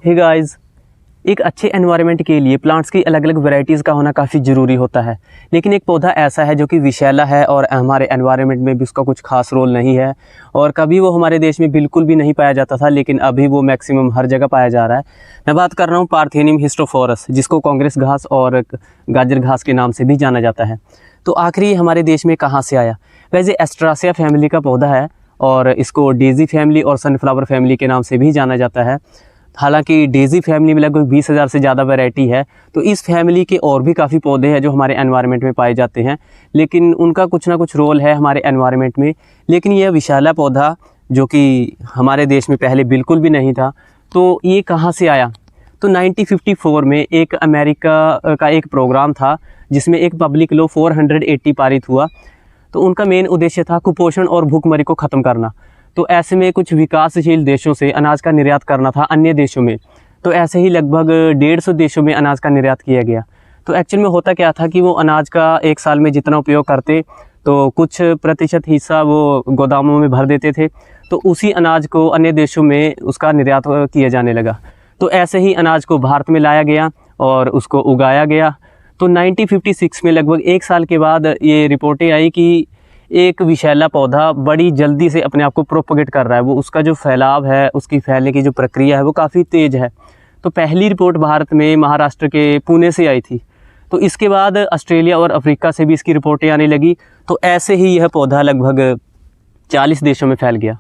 Hey guys, एक अच्छे environment के लिए प्लांट्स की अलग अलग वैरायटीज़ का होना काफ़ी ज़रूरी होता है। लेकिन एक पौधा ऐसा है जो कि विषैला है और हमारे एनवायरनमेंट में भी उसका कुछ खास रोल नहीं है और कभी वो हमारे देश में बिल्कुल भी नहीं पाया जाता था, लेकिन अभी वो मैक्सिमम हर जगह पाया जा रहा है। मैं बात कर रहा हूँ पार्थेनियम हिस्टोफोरस, जिसको कांग्रेस घास और गाजर घास के नाम से भी जाना जाता है। तो आखिर ये हमारे देश में कहाँ से आया? वैसे एस्ट्रासिया फैमिली का पौधा है और इसको डेजी फैमिली और सनफ्लावर फैमिली के नाम से भी जाना जाता है। हालांकि डेजी फैमिली में लगभग 20,000 से ज़्यादा वैरायटी है, तो इस फैमिली के और भी काफ़ी पौधे हैं जो हमारे एनवायरनमेंट में पाए जाते हैं, लेकिन उनका कुछ ना कुछ रोल है हमारे एनवायरनमेंट में। लेकिन यह विशाला पौधा जो कि हमारे देश में पहले बिल्कुल भी नहीं था, तो ये कहाँ से आया? तो 1954 में एक अमेरिका का एक प्रोग्राम था जिसमें एक पब्लिक लॉ 480 पारित हुआ। तो उनका मेन उद्देश्य था कुपोषण और भूखमरी को ख़त्म करना। तो ऐसे में कुछ विकासशील देशों से अनाज का निर्यात करना था अन्य देशों में। तो ऐसे ही लगभग 150 देशों में अनाज का निर्यात किया गया। तो एक्चुअल में होता क्या था कि वो अनाज का एक साल में जितना उपयोग करते तो कुछ प्रतिशत हिस्सा वो गोदामों में भर देते थे, तो उसी अनाज को अन्य देशों में उसका निर्यात किया जाने लगा। तो ऐसे ही अनाज को भारत में लाया गया और उसको उगाया गया। तो 1956 में लगभग एक साल के बाद ये रिपोर्टें आई कि एक विषैला पौधा बड़ी जल्दी से अपने आप को प्रोपोगेट कर रहा है। वो उसका जो फैलाव है, उसकी फैलने की जो प्रक्रिया है वो काफ़ी तेज़ है। तो पहली रिपोर्ट भारत में महाराष्ट्र के पुणे से आई थी। तो इसके बाद ऑस्ट्रेलिया और अफ्रीका से भी इसकी रिपोर्टें आने लगी। तो ऐसे ही यह पौधा लगभग 40 देशों में फैल गया।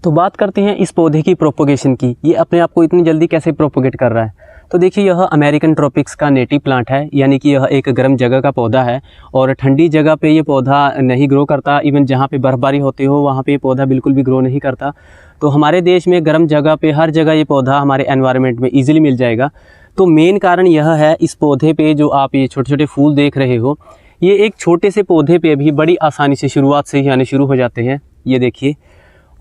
तो बात करते हैं इस पौधे की प्रोपोगेशन की। ये अपने आप को इतनी जल्दी कैसे प्रोपोगेट कर रहा है? तो देखिए, यह अमेरिकन ट्रॉपिक्स का नेटिव प्लांट है, यानी कि यह एक गर्म जगह का पौधा है और ठंडी जगह पे ये पौधा नहीं ग्रो करता। इवन जहाँ पे बर्फ़बारी होती हो वहाँ पे ये पौधा बिल्कुल भी ग्रो नहीं करता। तो हमारे देश में गर्म जगह पे हर जगह ये पौधा हमारे एनवायरनमेंट में ईजिली मिल जाएगा। तो मेन कारण यह है, इस पौधे पे जो आप ये छोटे छोटे फूल देख रहे हो, ये एक छोटे से पौधे पे भी बड़ी आसानी से शुरुआत से ही आने शुरू हो जाते हैं। ये देखिए,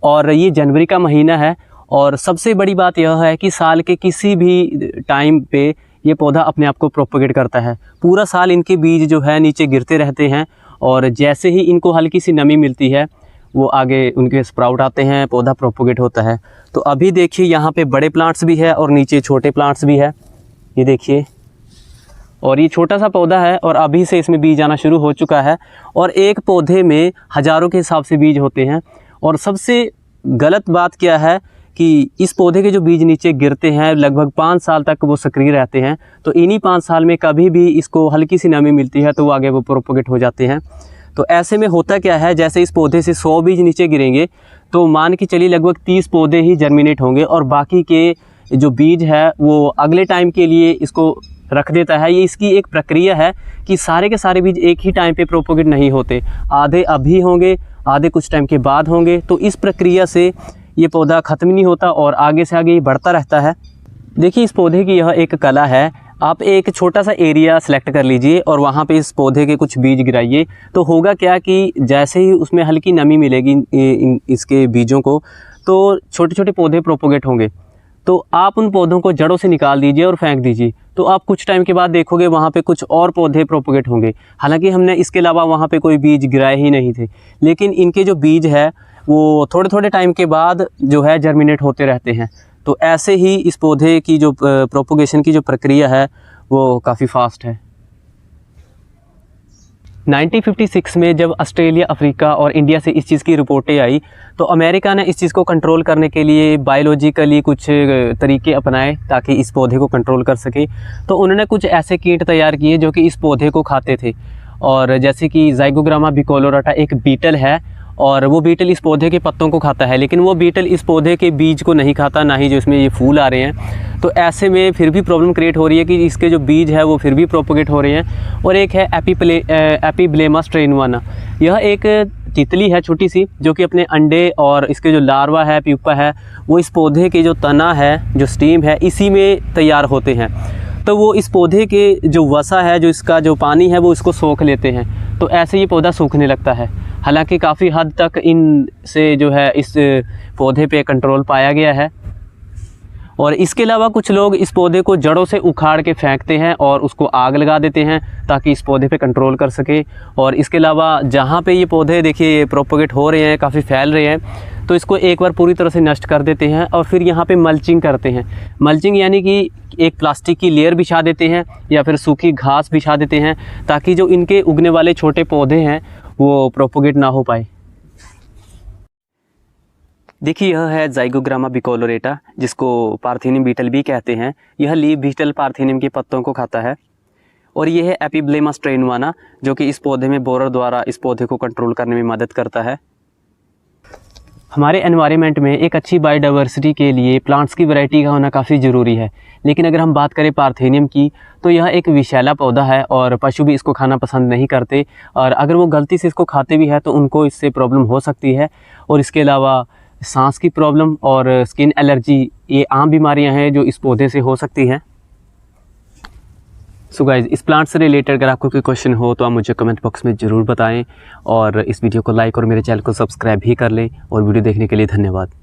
और ये जनवरी का महीना है और सबसे बड़ी बात यह है कि साल के किसी भी टाइम पे ये पौधा अपने आप को प्रोपोगेट करता है। पूरा साल इनके बीज जो है नीचे गिरते रहते हैं और जैसे ही इनको हल्की सी नमी मिलती है वो आगे उनके स्प्राउट आते हैं, पौधा प्रोपोगेट होता है। तो अभी देखिए, यहाँ पे बड़े प्लांट्स भी है और नीचे छोटे प्लांट्स भी है। ये देखिए, और ये छोटा सा पौधा है और अभी से इसमें बीज आना शुरू हो चुका है। और एक पौधे में हज़ारों के हिसाब से बीज होते हैं। और सबसे गलत बात क्या है कि इस पौधे के जो बीज नीचे गिरते हैं लगभग 5 साल तक वो सक्रिय रहते हैं। तो इन्हीं 5 साल में कभी भी इसको हल्की सी नमी मिलती है तो वो आगे वो प्रोपोगेट हो जाते हैं। तो ऐसे में होता क्या है, जैसे इस पौधे से 100 बीज नीचे गिरेंगे तो मान के चलिए लगभग 30 पौधे ही जर्मिनेट होंगे और बाकी के जो बीज है वो अगले टाइम के लिए इसको रख देता है। ये इसकी एक प्रक्रिया है कि सारे के सारे बीज एक ही टाइम पे प्रोपोगेट नहीं होते, आधे अभी होंगे, आधे कुछ टाइम के बाद होंगे। तो इस प्रक्रिया से ये पौधा ख़त्म नहीं होता और आगे से आगे ये बढ़ता रहता है। देखिए, इस पौधे की यह एक कला है। आप एक छोटा सा एरिया सेलेक्ट कर लीजिए और वहाँ पे इस पौधे के कुछ बीज गिराइए। तो होगा क्या कि जैसे ही उसमें हल्की नमी मिलेगी इसके बीजों को, तो छोटे छोटे पौधे प्रोपोगेट होंगे। तो आप उन पौधों को जड़ों से निकाल दीजिए और फेंक दीजिए। तो आप कुछ टाइम के बाद देखोगे वहाँ पे कुछ और पौधे प्रोपोगेट होंगे। हालांकि हमने इसके अलावा वहाँ पे कोई बीज गिराए ही नहीं थे, लेकिन इनके जो बीज है वो थोड़े थोड़े टाइम के बाद जो है जर्मिनेट होते रहते हैं। तो ऐसे ही इस पौधे की जो प्रोपोगेशन की जो प्रक्रिया है वो काफ़ी फास्ट है। 1956 में जब ऑस्ट्रेलिया, अफ्रीका और इंडिया से इस चीज़ की रिपोर्टें आई तो अमेरिका ने इस चीज़ को कंट्रोल करने के लिए बायोलॉजिकली कुछ तरीके अपनाए ताकि इस पौधे को कंट्रोल कर सके। तो उन्होंने कुछ ऐसे कीट तैयार किए जो कि इस पौधे को खाते थे। और जैसे कि ज़ाइगोग्रामा बिकोलोरेटा एक बीटल है और वो बीटल इस पौधे के पत्तों को खाता है, लेकिन वो बीटल इस पौधे के बीज को नहीं खाता, ना ही जो इसमें ये फूल आ रहे हैं। तो ऐसे में फिर भी प्रॉब्लम क्रिएट हो रही है कि इसके जो बीज है वो फिर भी प्रोपोगेट हो रहे हैं। और एक है एपीब्लेमा स्ट्रेनवाना। यह एक तितली है छोटी सी, जो कि अपने अंडे और इसके जो लार्वा है, प्यूपा है, वो इस पौधे के जो तना है, जो स्टीम है, इसी में तैयार होते हैं। तो वो इस पौधे के जो वसा है, जो इसका जो पानी है, वो इसको सोख लेते हैं। तो ऐसे ये पौधा सूखने लगता है। हालांकि काफ़ी हद तक इनसे जो है इस पौधे पे कंट्रोल पाया गया है। और इसके अलावा कुछ लोग इस पौधे को जड़ों से उखाड़ के फेंकते हैं और उसको आग लगा देते हैं ताकि इस पौधे पे कंट्रोल कर सके। और इसके अलावा जहाँ पे ये पौधे देखिए प्रोपोगेट हो रहे हैं, काफ़ी फैल रहे हैं, तो इसको एक बार पूरी तरह से नष्ट कर देते हैं और फिर यहाँ पे मल्चिंग करते हैं। मल्चिंग यानी कि एक प्लास्टिक की लेयर बिछा देते हैं या फिर सूखी घास बिछा देते हैं, ताकि जो इनके उगने वाले छोटे पौधे हैं वो प्रोपोगेट ना हो पाए। देखिए यह है ज़ाइगोग्रामा बिकोलोरेटा, जिसको पार्थेनियम बीटल भी कहते हैं। यह लीफ बीटल पार्थेनियम के पत्तों को खाता है। और ये है एपिब्लेमा स्ट्रेनुआना, जो कि इस पौधे में बोरर द्वारा इस पौधे को कंट्रोल करने में मदद करता है। हमारे एनवायरनमेंट में एक अच्छी बायोडाइवर्सिटी के लिए प्लांट्स की वैरायटी का होना काफ़ी ज़रूरी है। लेकिन अगर हम बात करें पार्थेनियम की, तो यह एक विषैला पौधा है और पशु भी इसको खाना पसंद नहीं करते, और अगर वो गलती से इसको खाते भी है तो उनको इससे प्रॉब्लम हो सकती है। और इसके अलावा सांस की प्रॉब्लम और स्किन एलर्जी, ये आम बीमारियां हैं जो इस पौधे से हो सकती हैं। सो गाइस, इस प्लांट से रिलेटेड अगर आपको कोई क्वेश्चन हो तो आप मुझे कमेंट बॉक्स में ज़रूर बताएं, और इस वीडियो को लाइक और मेरे चैनल को सब्सक्राइब भी कर लें। और वीडियो देखने के लिए धन्यवाद।